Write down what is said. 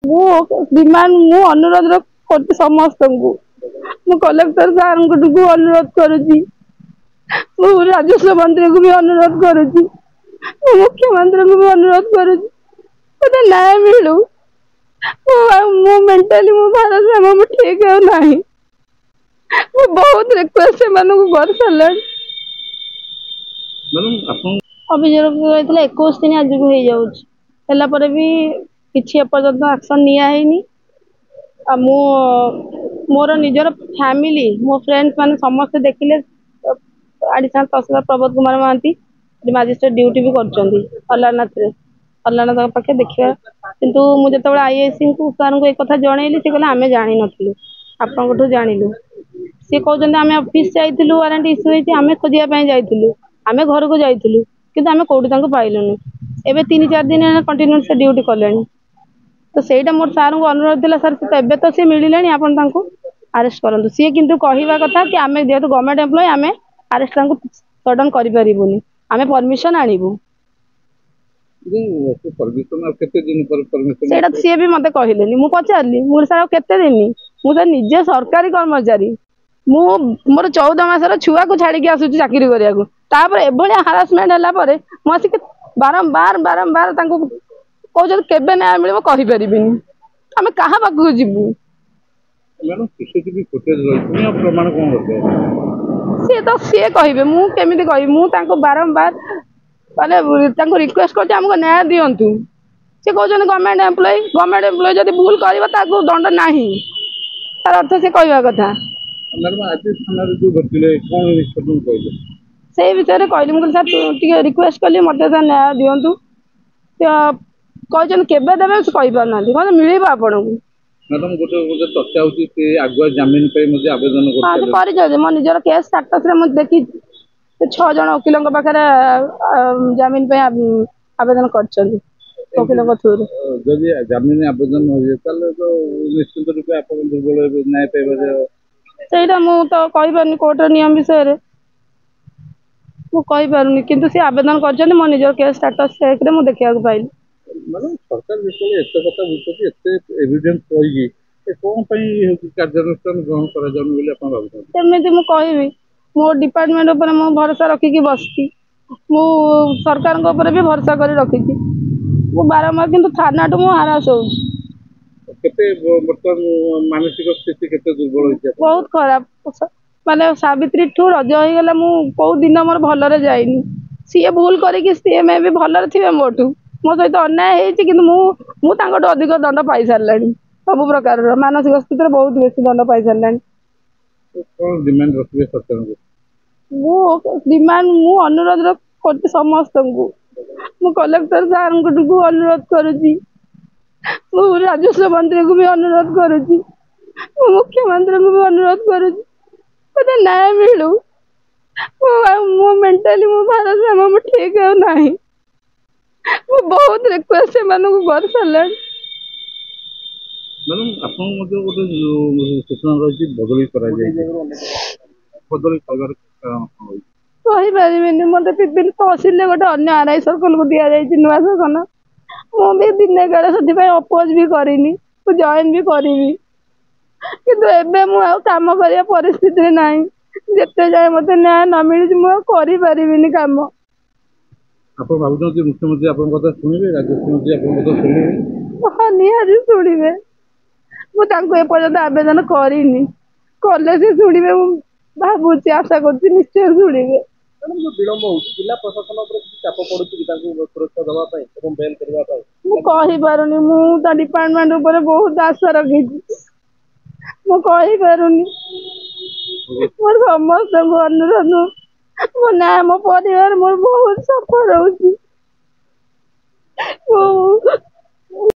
मु डिमांड मु अनुरोध करती समस्त को मु कलेक्टर सार को अनुरोध करुच्ची मु राजस्व मंत्री को भी अनुरोध करुच्ची मुख्यमंत्री को भी अनुरोध करुच्ची मत न्याय मिलू मु मेंटली मु भारसाम्य मु ठीक है नहीं मु बहुत रिक्वेस्ट कर सारे अभियोग होता 21 दिन आज भी हो जाऊला भी किसी एपर्यंत एक्शन नि मोर निजर फैमिली मो फ्रेंड्स माने समस्त देखिले एडिशनल तहसीलदार प्रबोध कुमार महांती मजिस्ट्रेट ड्यूटी भी अल्लारनाथ पाखे देखा किंतु मुझे आईएससी को सर को एक कथा जनइली से कहले आम जानी नु आपठू जानलु सी कहते आम ऑफिस जाइलु वारंट इश्यू होती आम खोजापी जाइलु आम घर को जाइलु किंतु आम कौटी पाइलुनि एवं 3-4 दिन कंटिन्यू से ड्यूटी कले तो सहीटा मोर सार को अनुरोध था सर से तो सी मिले आप अरेस्ट करूँ सी किंतु कहवा कथा कि आम जेहतु गवर्नमेंट एम्प्लॉय आम अरेस्ट सडन करूँ आम परमिशन आणबू सेटा सी भी मत कहले मुझे पचारि मुझे सर केते दिन मुझे निजे सरकारी कर्मचारी मोर 14 मासर छुआ को छाड़ी आसूँ चाकरी करने एभलिया हारासमेंट है मुझे बारंबार बारंबार कहते केबे न्याय मिल कहीपर आम क्या पाखक जीवु सी तो सी कहे मुझे कह मुझे बारंबार माने रिक्वेस्ट करमको न्याय दिंतु सी कहते गवर्नमेंट एम्प्लॉय जब भूल कर दंड ना तार अर्थ से कहवा कथा से विषय कहली मुझे सर रिक्वेस्ट कली मत न्याय दिंतु कहते केबे देवे कहीपर ना कौन मिल आपन को मैडम गोटे चर्चा होती आगुआ जमीन पे आवेदन कर मो निजर केस स्टाटस रे देखी 6 जन वकिलों पाखे जमीन पे आवेदन कर वकिलों थ्रू जदि जमीन आवेदन हो तो निश्चित रूप आप दुर्बल न्याय पाइबा मुझे कहीपर कोर्ट नियम विषय मुझे किंतु सी आवेदन कर मो निजर केस स्टाटस चेक रे मुझे देखा पाइली मैडम सरकार जितने एत कथा बुझे एत एविडेंस कही कौन कार्यानुष्ठान ग्रहण करमती मुझे कहबी मो डिपार्टमेंट उपर मो भरोसा रखिकी बसती मु सरकार भी भरोसा कर रखी मु बारंबार किंतु थाना टू मु हारास हो मानसिक स्थिति केते दुर्बल बहुत खराब माने सावित्री ठू रज हो गला मु को दिन मोर भलरे जाइनी सी भूल करी सी मे भी भलरे थिबे मोठू मो सहित अन्याय होती कि अधिक दंड पाई सारा सब प्रकार मानसिक स्थिति बहुत बेसी दंड पाई सारा डिमांड मु अनुरोध करती समस्त को मु कलेक्टर सार को अनुरोध करुच्ची मु राजस्व मंत्री को भी अनुरोध करुच्ची मुख्यमंत्री को भी अनुरोध करुच्ची मत न्याय मिलू मु मेंटली मु भारसाम्य मु ठीक है नहीं मु बहुत रिक्वेस्ट कर सारे मैडम आपन गोटे सूचना रही बदली कहीपर मत विभिन्न तहसिल गोटे अन्य आरआई सर्कल को दि जाए नुआ शासन मुझे दिने काले से अपोज भी करनी जॉइन भी करी किंतु एबे मु काम करिया परिस्थिति ना जिते जाए मत न्याय न मिली मुझे काम आप भावुँ मुख्यमंत्री आप शुणे राजस्व मंत्री आप शुणे हाँ निहारी शुणे मुझे आवेदन करनी कले से शुणे भावुची आशा कर निश्चय शुणे कहीपारुनी मुझे डिपार्टमेंट उपर बहुत आशा रखी मुझे मोर समस्त अनुरोध मो न्याय मो परिवार मोर बहुत सफर हो